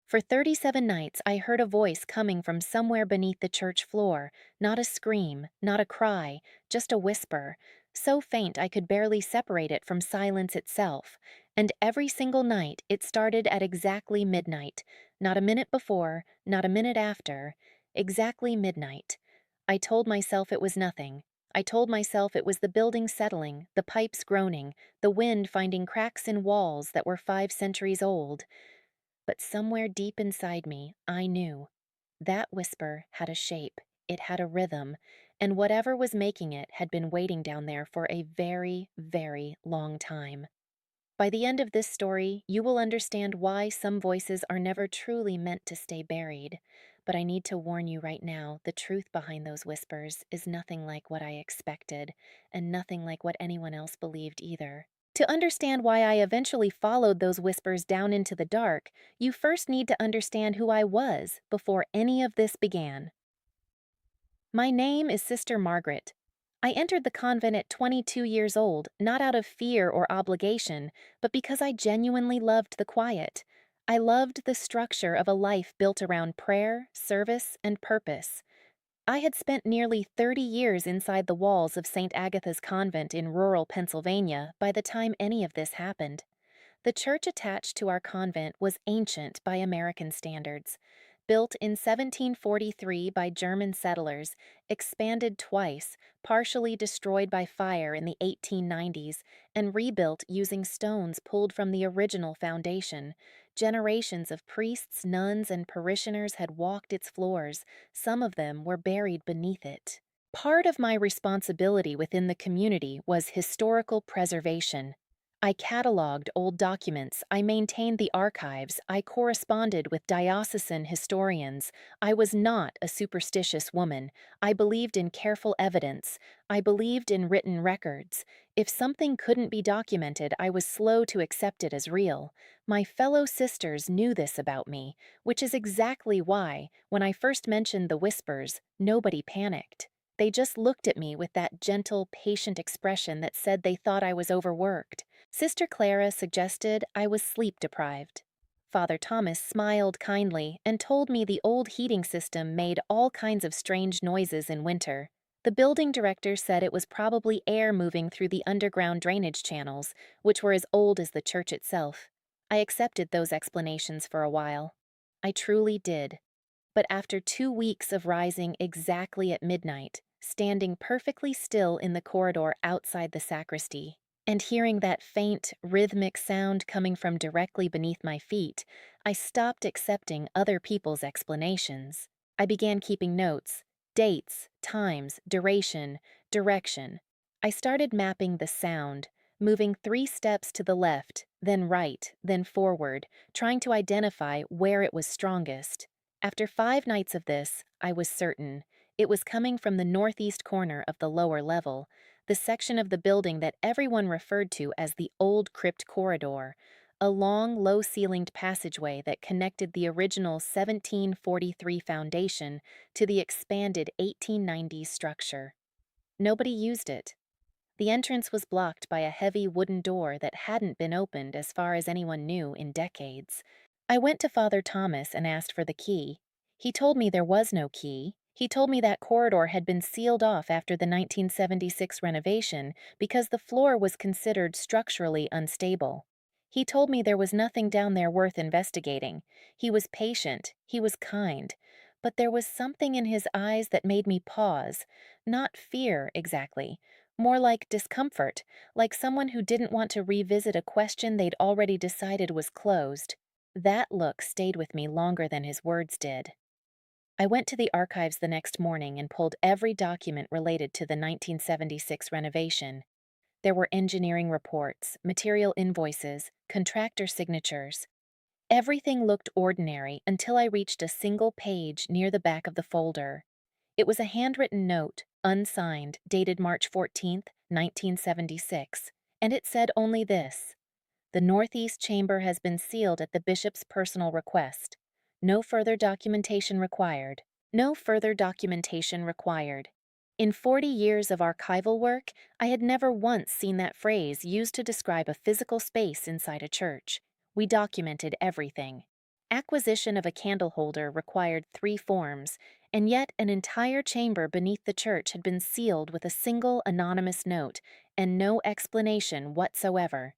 For 37 nights, I heard a voice coming from somewhere beneath the church floor, not a scream, not a cry, just a whisper, so faint I could barely separate it from silence itself. And every single night, it started at exactly midnight, not a minute before, not a minute after, exactly midnight. I told myself it was nothing. I told myself it was the building settling, the pipes groaning, the wind finding cracks in walls that were 5 centuries old. But somewhere deep inside me, I knew. That whisper had a shape, it had a rhythm, and whatever was making it had been waiting down there for a very, very long time. By the end of this story, you will understand why some voices are never truly meant to stay buried. But I need to warn you right now, the truth behind those whispers is nothing like what I expected, and nothing like what anyone else believed either. To understand why I eventually followed those whispers down into the dark, you first need to understand who I was before any of this began. My name is Sister Margaret. I entered the convent at 22 years old, not out of fear or obligation, but because I genuinely loved the quiet. I loved the structure of a life built around prayer, service, and purpose. I had spent nearly 30 years inside the walls of St. Agatha's Convent in rural Pennsylvania by the time any of this happened. The church attached to our convent was ancient by American standards. Built in 1743 by German settlers, expanded twice, partially destroyed by fire in the 1890s, and rebuilt using stones pulled from the original foundation. Generations of priests, nuns, and parishioners had walked its floors. Some of them were buried beneath it. Part of my responsibility within the community was historical preservation. I cataloged old documents, I maintained the archives, I corresponded with diocesan historians. I was not a superstitious woman. I believed in careful evidence. I believed in written records. If something couldn't be documented, I was slow to accept it as real. My fellow sisters knew this about me, which is exactly why, when I first mentioned the whispers, nobody panicked. They just looked at me with that gentle, patient expression that said they thought I was overworked. Sister Clara suggested I was sleep-deprived. Father Thomas smiled kindly and told me the old heating system made all kinds of strange noises in winter. The building director said it was probably air moving through the underground drainage channels, which were as old as the church itself. I accepted those explanations for a while. I truly did. But after 2 weeks of rising exactly at midnight, standing perfectly still in the corridor outside the sacristy, and hearing that faint, rhythmic sound coming from directly beneath my feet, I stopped accepting other people's explanations. I began keeping notes, dates, times, duration, direction. I started mapping the sound, moving 3 steps to the left, then right, then forward, trying to identify where it was strongest. After 5 nights of this, I was certain. It was coming from the northeast corner of the lower level, the section of the building that everyone referred to as the Old Crypt Corridor, a long, low-ceilinged passageway that connected the original 1743 foundation to the expanded 1890s structure. Nobody used it. The entrance was blocked by a heavy wooden door that hadn't been opened, as far as anyone knew, in decades. I went to Father Thomas and asked for the key. He told me there was no key. He told me that corridor had been sealed off after the 1976 renovation because the floor was considered structurally unstable. He told me there was nothing down there worth investigating. He was patient, he was kind, but there was something in his eyes that made me pause. Not fear, exactly. More like discomfort, like someone who didn't want to revisit a question they'd already decided was closed. That look stayed with me longer than his words did. I went to the archives the next morning and pulled every document related to the 1976 renovation. There were engineering reports, material invoices, contractor signatures. Everything looked ordinary until I reached a single page near the back of the folder. It was a handwritten note, unsigned, dated March 14th, 1976, and it said only this: "The Northeast Chamber has been sealed at the bishop's personal request. No further documentation required. No further documentation required." In 40 years of archival work, I had never once seen that phrase used to describe a physical space inside a church. We documented everything. Acquisition of a candle holder required 3 forms, and yet an entire chamber beneath the church had been sealed with a single anonymous note and no explanation whatsoever.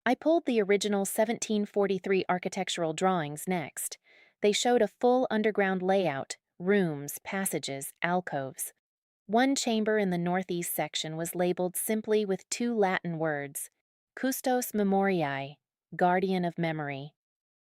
I pulled the original 1743 architectural drawings next. They showed a full underground layout: rooms, passages, alcoves. One chamber in the northeast section was labeled simply with 2 Latin words: Custos Memoriae, Guardian of Memory.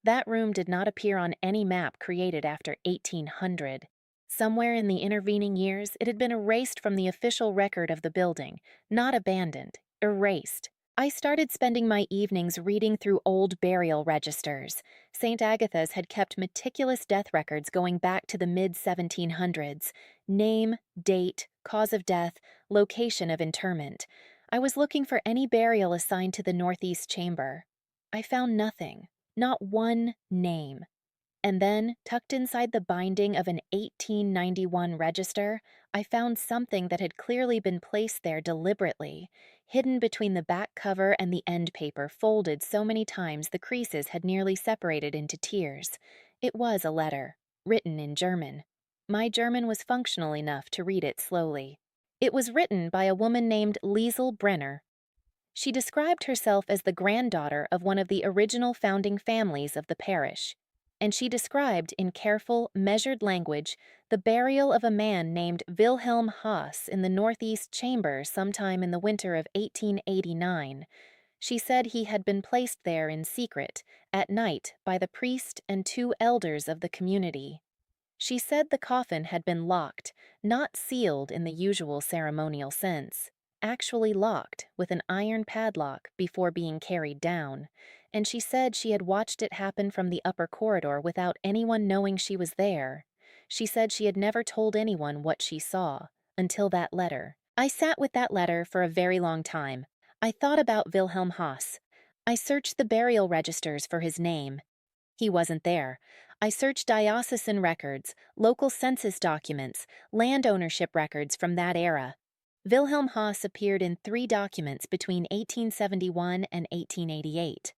That room did not appear on any map created after 1800. Somewhere in the intervening years, it had been erased from the official record of the building, not abandoned, erased. I started spending my evenings reading through old burial registers. St. Agatha's had kept meticulous death records going back to the mid-1700s: name, date, cause of death, location of interment. I was looking for any burial assigned to the northeast chamber. I found nothing. Not one name. And then, tucked inside the binding of an 1891 register, I found something that had clearly been placed there deliberately, hidden between the back cover and the end paper, folded so many times the creases had nearly separated into tears. It was a letter, written in German. My German was functional enough to read it slowly. It was written by a woman named Liesel Brenner. She described herself as the granddaughter of one of the original founding families of the parish, and she described in careful, measured language the burial of a man named Wilhelm Haas in the northeast chamber sometime in the winter of 1889. She said he had been placed there in secret, at night, by the priest and 2 elders of the community. She said the coffin had been locked, not sealed in the usual ceremonial sense, actually locked with an iron padlock before being carried down, and she said she had watched it happen from the upper corridor without anyone knowing she was there. She said she had never told anyone what she saw, until that letter. I sat with that letter for a very long time. I thought about Wilhelm Haas. I searched the burial registers for his name. He wasn't there. I searched diocesan records, local census documents, land ownership records from that era. Wilhelm Haas appeared in 3 documents between 1871 and 1888.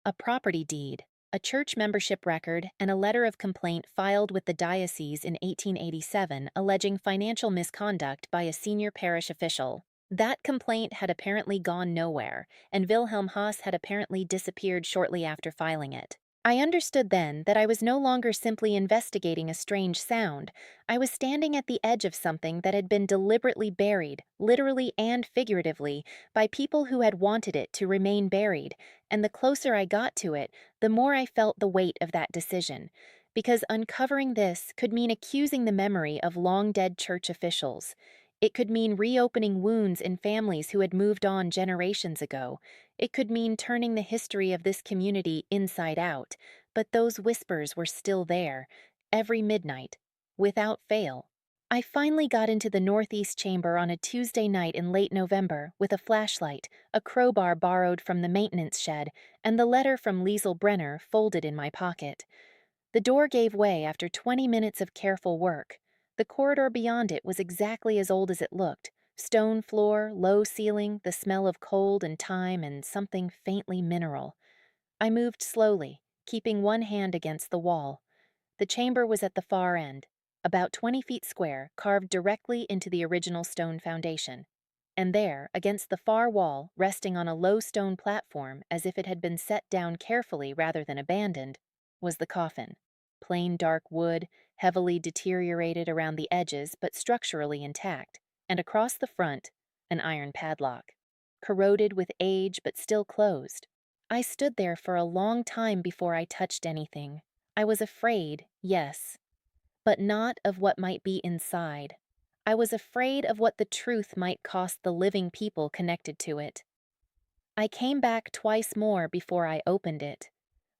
A property deed, a church membership record, and a letter of complaint filed with the diocese in 1887 alleging financial misconduct by a senior parish official. That complaint had apparently gone nowhere, and Wilhelm Haas had apparently disappeared shortly after filing it. I understood then that I was no longer simply investigating a strange sound. I was standing at the edge of something that had been deliberately buried, literally and figuratively, by people who had wanted it to remain buried, and the closer I got to it, the more I felt the weight of that decision. Because uncovering this could mean accusing the memory of long-dead church officials. It could mean reopening wounds in families who had moved on generations ago. It could mean turning the history of this community inside out, but those whispers were still there, every midnight, without fail. I finally got into the northeast chamber on a Tuesday night in late November with a flashlight, a crowbar borrowed from the maintenance shed, and the letter from Liesel Brenner folded in my pocket. The door gave way after 20 minutes of careful work. The corridor beyond it was exactly as old as it looked: stone floor, low ceiling, the smell of cold and time and something faintly mineral. I moved slowly, keeping one hand against the wall. The chamber was at the far end, about 20 feet square, carved directly into the original stone foundation. And there, against the far wall, resting on a low stone platform as if it had been set down carefully rather than abandoned, was the coffin. Plain dark wood, heavily deteriorated around the edges but structurally intact, and across the front, an iron padlock. Corroded with age but still closed. I stood there for a long time before I touched anything. I was afraid, yes, but not of what might be inside. I was afraid of what the truth might cost the living people connected to it. I came back twice more before I opened it.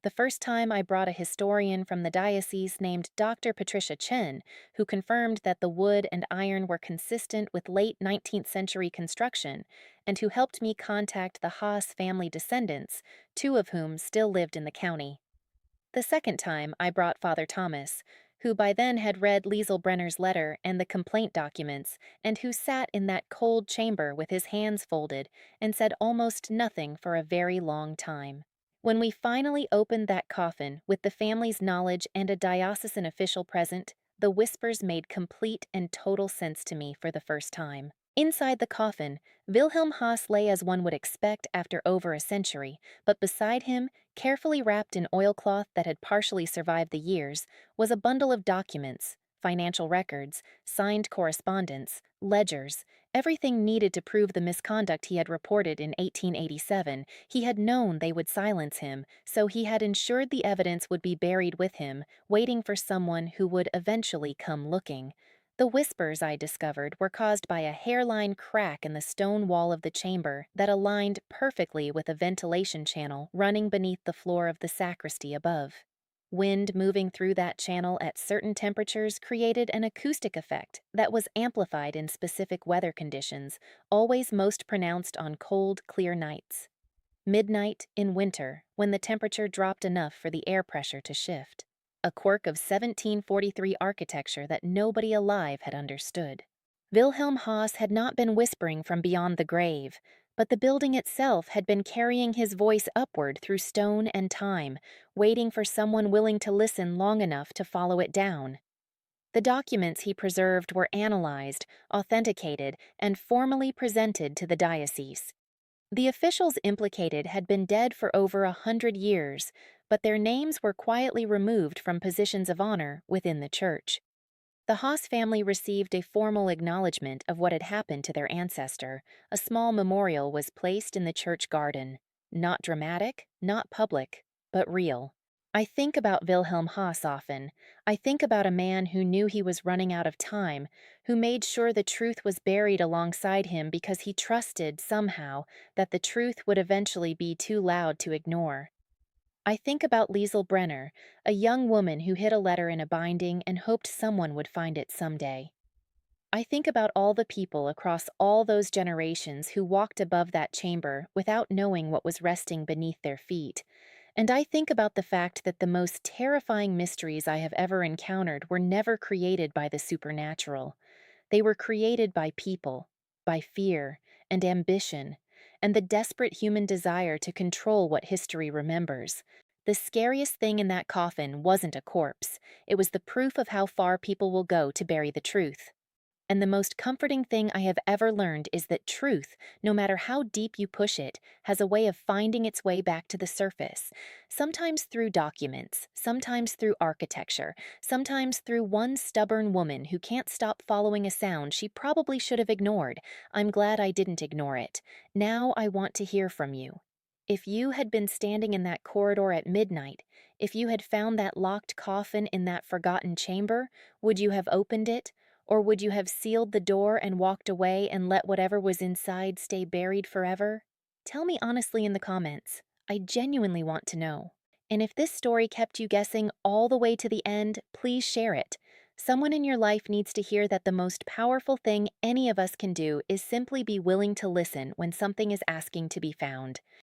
The first time I brought a historian from the diocese named Dr. Patricia Chen, who confirmed that the wood and iron were consistent with late 19th century construction, and who helped me contact the Haas family descendants, 2 of whom still lived in the county. The second time I brought Father Thomas, who by then had read Liesel Brenner's letter and the complaint documents, and who sat in that cold chamber with his hands folded and said almost nothing for a very long time. When we finally opened that coffin with the family's knowledge and a diocesan official present, the whispers made complete and total sense to me for the first time. Inside the coffin, Wilhelm Haas lay as one would expect after over a century, but beside him, carefully wrapped in oilcloth that had partially survived the years, was a bundle of documents, financial records, signed correspondence, ledgers, everything needed to prove the misconduct he had reported in 1887. He had known they would silence him, so he had ensured the evidence would be buried with him, waiting for someone who would eventually come looking. The whispers, I discovered, were caused by a hairline crack in the stone wall of the chamber that aligned perfectly with a ventilation channel running beneath the floor of the sacristy above. Wind moving through that channel at certain temperatures created an acoustic effect that was amplified in specific weather conditions, always most pronounced on cold, clear nights. Midnight in winter, when the temperature dropped enough for the air pressure to shift. A quirk of 1743 architecture that nobody alive had understood. Wilhelm Haas had not been whispering from beyond the grave, but the building itself had been carrying his voice upward through stone and time, waiting for someone willing to listen long enough to follow it down. The documents he preserved were analyzed, authenticated, and formally presented to the diocese. The officials implicated had been dead for over 100 years, but their names were quietly removed from positions of honor within the church. The Haas family received a formal acknowledgement of what had happened to their ancestor. A small memorial was placed in the church garden. Not dramatic, not public, but real. I think about Wilhelm Haas often. I think about a man who knew he was running out of time, who made sure the truth was buried alongside him because he trusted, somehow, that the truth would eventually be too loud to ignore. I think about Liesel Brenner, a young woman who hid a letter in a binding and hoped someone would find it someday. I think about all the people across all those generations who walked above that chamber without knowing what was resting beneath their feet. And I think about the fact that the most terrifying mysteries I have ever encountered were never created by the supernatural. They were created by people, by fear and ambition, and the desperate human desire to control what history remembers. The scariest thing in that coffin wasn't a corpse. It was the proof of how far people will go to bury the truth. And the most comforting thing I have ever learned is that truth, no matter how deep you push it, has a way of finding its way back to the surface. Sometimes through documents, sometimes through architecture, sometimes through one stubborn woman who can't stop following a sound she probably should have ignored. I'm glad I didn't ignore it. Now I want to hear from you. If you had been standing in that corridor at midnight, if you had found that locked coffin in that forgotten chamber, would you have opened it? Or would you have sealed the door and walked away and let whatever was inside stay buried forever? Tell me honestly in the comments. I genuinely want to know. And if this story kept you guessing all the way to the end, please share it. Someone in your life needs to hear that the most powerful thing any of us can do is simply be willing to listen when something is asking to be found.